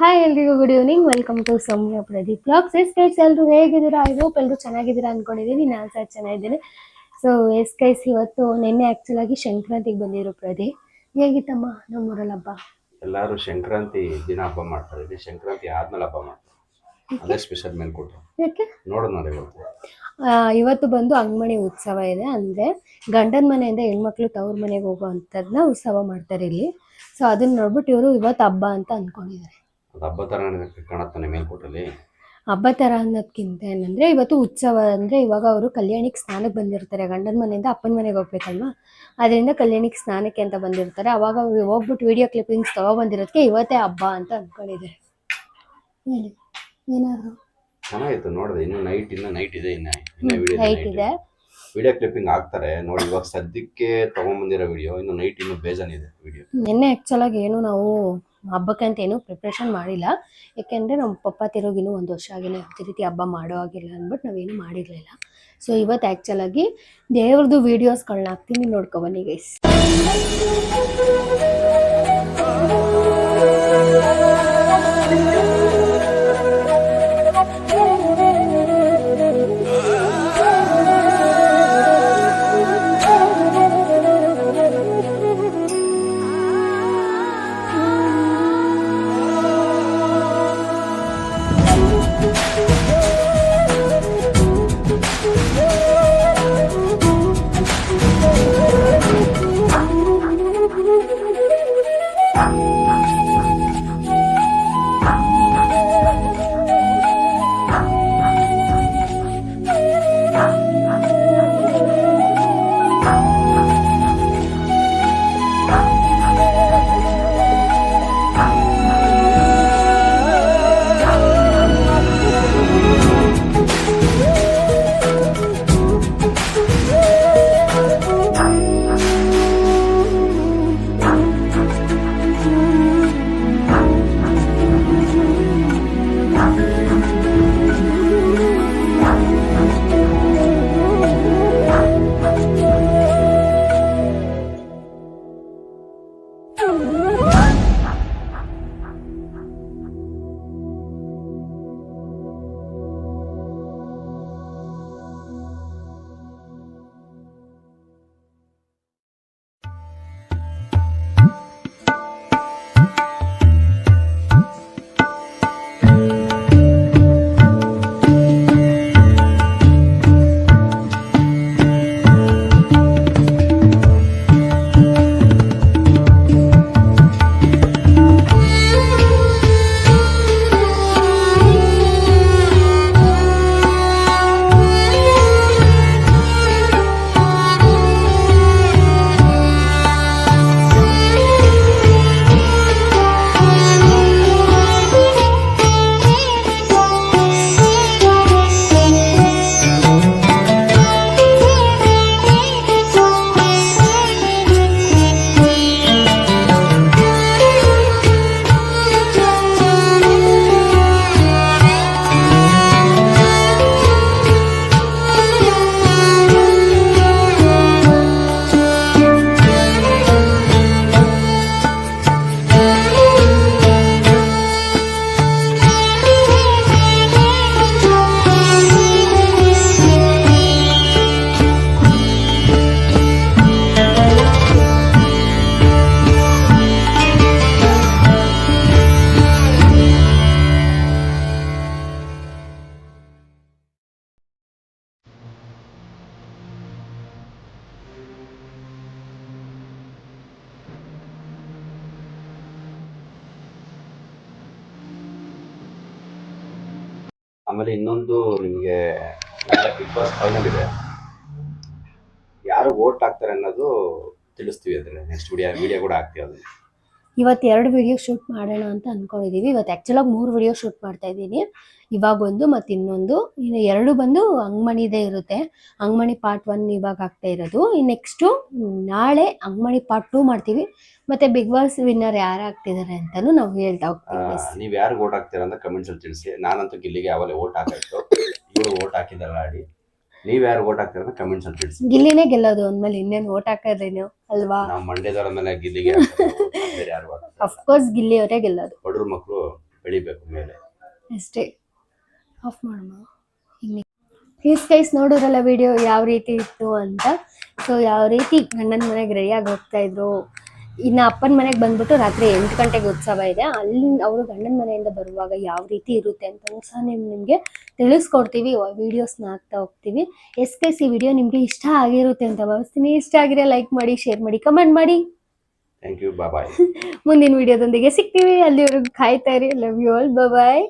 Hi ಎಲ್ರಿಗೂ good evening. Welcome to Soumya Pradeep blogs. Guys ಎಲ್ಲರೂ ಹೇಗಿದ್ದೀರಾ? ಐ ಹೋಪ್ ಎಲ್ಲರೂ ಚೆನ್ನಾಗಿದ್ದೀರಾ ಅನ್ಕೊಂಡಿದ್ದೀನಿ. ನಾನು ಸಹ ಚೆನ್ನಾಗಿದ್ದೇನೆ. ಸೊ ಗೈಸ್ ಇವತ್ತು ನಿನ್ನೆ ಆ್ಯಕ್ಚುಲ್ ಆಗಿ ಸಂಕ್ರಾಂತಿಗೆ ಬಂದಿರೋ ಪ್ರದೀಪ್. ಹೇಗಿತ್ತಮ್ಮ ನಮ್ಮೂರಲ್ಲಿ ಹಬ್ಬ? ಎಲ್ಲರೂ ಸಂಕ್ರಾಂತಿ ದಿನ ಹಬ್ಬ ಮಾಡ್ತಾರೆ. ಇಲ್ಲಿ ಸಂಕ್ರಾಂತಿ ಆದ್ಮೇಲೆ ಹಬ್ಬ ಮಾಡ್ತಾರೆ. ಅದೇ ಸ್ಪೆಷಲ್ ಮೇಲ್ಕೊಟ್ರು. ಯಾಕೆ ನೋಡೋಣ ಇವತ್ತು. ಇವತ್ತು ಬಂದು ಅಂಗಮಣಿ ಉತ್ಸವ ಇದೆ. ಅಂದರೆ ಗಂಡನ ಮನೆಯಿಂದ ಹೆಣ್ಮಕ್ಳು ತವ್ರ ಮನೆಗೆ ಹೋಗೋ ಅಂಥದ್ದನ್ನ ಉತ್ಸವ ಮಾಡ್ತಾರೆ ಇಲ್ಲಿ. ಸೊ ಅದನ್ನ ನೋಡ್ಬಿಟ್ಟು ಇವರು ಇವತ್ತು ಹಬ್ಬ ಅಂತ ಅಂದ್ಕೊಂಡಿದ್ದಾರೆ. ಅದು ಹಬ್ಬ ಥರ ಕಾಣತ್ತಾನೆ ಮೇಲ್ಕೊಟ್ರಲ್ಲಿ. ಹಬ್ಬ ಥರ ಅನ್ನೋದಕ್ಕಿಂತ ಏನಂದರೆ ಇವತ್ತು ಉತ್ಸವ. ಅಂದರೆ ಇವಾಗ ಅವರು ಕಲ್ಯಾಣಿಗೆ ಸ್ನಾನಕ್ಕೆ ಬಂದಿರ್ತಾರೆ. ಗಂಡನ ಮನೆಯಿಂದ ಅಪ್ಪನ ಮನೆಗೆ ಹೋಗ್ಬೇಕಲ್ವಾ, ಅದರಿಂದ ಕಲ್ಯಾಣಿಗೆ ಸ್ನಾನಕ್ಕೆ ಅಂತ ಬಂದಿರ್ತಾರೆ. ಅವಾಗ ಹೋಗ್ಬಿಟ್ಟು ವಿಡಿಯೋ ಕ್ಲಿಪ್ಪಿಂಗ್ಸ್ ತೊಗೊಬಂದಿರೋದಕ್ಕೆ ಇವತ್ತೇ ಹಬ್ಬ ಅಂತ ಅಂದ್ಕೊಂಡಿದ್ದಾರೆ. ಹೇಳಿ ಏನಾದ್ರು ಚೆನ್ನಾಗಿತ್ತು ನೋಡಿದೆ. ಇನ್ನು ನೈಟ್ ಇದೆ. ಇನ್ನು ನೈಟ್ ಇದೆ. ವಿಡಿಯೋ ಕ್ಲಿಪ್ಪಿಂಗ್ ಆಗ್ತಾರೆ ನೋಡಿ. ಇವಾಗ ಸದ್ಯಕ್ಕೆ ತೊಗೊಂಬಂದಿರೋ ವಿಡಿಯೋ ಇನ್ನು ನೈಟ್ ಇನ್ನೂ ಬೇಜಾನಿದೆ ವಿಡಿಯೋ. ನಿನ್ನೆ ಆ್ಯಕ್ಚುಲಾಗಿ ಏನು ನಾವು ಹಬ್ಬಕ್ಕೆ ಅಂತ ಏನೂ ಪ್ರಿಪ್ರೇಷನ್ ಮಾಡಿಲ್ಲ. ಯಾಕೆಂದರೆ ನಮ್ಮ ಪಪ್ಪ ತಿರುಗಿನೂ 1 ವರ್ಷ ಆಗಿಲ್ಲ ಈ ರೀತಿ ಹಬ್ಬ ಮಾಡೋ ಆಗಿಲ್ಲ ಅಂದ್ಬಿಟ್ಟು ನಾವೇನು ಮಾಡಿರಲಿಲ್ಲ. ಸೊ ಇವತ್ತು ಆ್ಯಕ್ಚುಲಾಗಿ ದೇವ್ರದ್ದು ವೀಡಿಯೋಸ್ಗಳನ್ನ ಹಾಕ್ತೀನಿ, ನೋಡ್ಕೊಬನ್ನಿ ಗೈಸ್. ಆಮೇಲೆ ಇನ್ನೊಂದು ನಿಮಗೆ ಬಿಗ್ ಬಾಸ್ ಫೈನಲ್ ಇದೆ. ಯಾರು ವೋಟ್ ಹಾಕ್ತಾರೆ ಅನ್ನೋದು ತಿಳಿಸ್ತೀವಿ. ಅದನ್ನ ನೆಕ್ಸ್ಟ್ ವಿಡಿಯೋ ಕೂಡ ಹಾಕ್ತೀವಿ. ಅದನ್ನ ಇವತ್ತು 2 ವಿಡಿಯೋ ಶೂಟ್ ಮಾಡೋಣ ಅಂತ ಅಂದ್ಕೊಂಡಿದ್ದೀವಿ. ಇವತ್ತು ಆ್ಯಕ್ಚುಲಾಗಿ 3 ವಿಡಿಯೋ ಶೂಟ್ ಮಾಡ್ತಾ ಇದ್ದೀನಿ. ಇವಾಗ ಒಂದು ಮತ್ತು ಇನ್ನೊಂದು. ಇನ್ನು 2 ಬಂದು ಅಂಗಮಣಿದೇ ಇರುತ್ತೆ. ಅಂಗಮಣಿ ಪಾರ್ಟ್ 1 ಇವಾಗ ಆಗ್ತಾ ಇರೋದು. ನೆಕ್ಸ್ಟು ನಾಳೆ ಅಂಗಮಣಿ ಪಾರ್ಟ್ 2 ಮಾಡ್ತೀವಿ. ಮತ್ತು ಬಿಗ್ ಬಾಸ್ ವಿನ್ನರ್ ಯಾರು ಆಗ್ತಿದ್ದಾರೆ ಅಂತಲೂ ನಾವು ಹೇಳ್ತಾ ಹೋಗ್ತೀವಿ. ನೀವು ಯಾರು ವೋಟ್ ಹಾಕ್ತೀರಾ ಅಂತ ಕಮೆಂಟ್ಸಲ್ಲಿ ತಿಳಿಸಿ. ನಾನಂತೂ ಗಿಲ್ಲಿಗೆ ಯಾವಾಗ ವೋಟ್ ಹಾಕಾಯ್ತು. ಇವರು ವೋಟ್ ಹಾಕಿದಾರ ಆಡಿ. ನೀವ್ ಯಾರು ವೋಟ್ ಹಾಕ್ತೀರ ಅಂತ ಕಮೆಂಟ್ಸ್ ಅಲ್ಲಿ ತಿಳಿಸಿ. ಗಿಲ್ಲಿನೇ ಗೆಲ್ಲೋದು ಅಂದ್ಮೇಲೆ ಇನ್ನೇನು ವೋಟ್ ಹಾಕೋದ್ರೇನು ಅಲ್ವಾ? ನಾವು ಮಂಡ್ಯದವರ ಮೇಲೆ ಗಿಲ್ಲಿಗೆ ಬೇರೆ ಯಾರು ಅಫ್ಕೋರ್ಸ್ ಗಿಲ್ಲಿ ಅವರೇ ಗೆಲ್ಲೋದು. ಬಡವ್ರ ಮಕ್ಕಳು ಬೆಳಿಬೇಕು ಮೇಲೆ. ಅಷ್ಟೇ. ಆಫ್ ಮಾಡಮ್ಮ. ಪ್ಲೀಸ್ ಗೈಸ್, ನೋಡೋರಲ್ಲ ವಿಡಿಯೋ ಯಾವ ರೀತಿ ಇತ್ತು ಅಂತ. ಸೊ ಯಾವ ರೀತಿ ಗಂಡನ ಮನೆಗೆ ರೆಡಿಯಾಗಿ ಹೋಗ್ತಾ ಇದ್ರು. ಇನ್ನು ಅಪ್ಪನ ಮನೆಗೆ ಬಂದ್ಬಿಟ್ಟು ರಾತ್ರಿ 8 ಗಂಟೆಗೆ ಉತ್ಸವ ಇದೆ. ಅಲ್ಲಿ ಅವರು ಗಂಡನ ಮನೆಯಿಂದ ಬರುವಾಗ ಯಾವ ರೀತಿ ಇರುತ್ತೆ ಅಂತ ಸಹ ನಿಮಗೆ ತಿಳಿಸ್ಕೊಡ್ತೀವಿ, ವೀಡಿಯೋಸ್ನ ಹಾಕ್ತಾ ಹೋಗ್ತೀವಿ. ಎಸ್ ಗೈಸ್, ಈ ವಿಡಿಯೋ ನಿಮಗೆ ಇಷ್ಟ ಆಗಿರುತ್ತೆ ಅಂತ ಭಾವಿಸ್ತೀನಿ. ಇಷ್ಟ ಆಗಿದ್ರೆ ಲೈಕ್ ಮಾಡಿ, ಶೇರ್ ಮಾಡಿ, ಕಮೆಂಟ್ ಮಾಡಿ. Thank you, bye. ಮುಂದಿನ ವಿಡಿಯೋದೊಂದಿಗೆ ಸಿಗ್ತೀವಿ. ಅಲ್ಲಿವರೆಗೂ ಕಾಯ್ತಾ ಇರಿ. Love you all. ಬಾಯ್.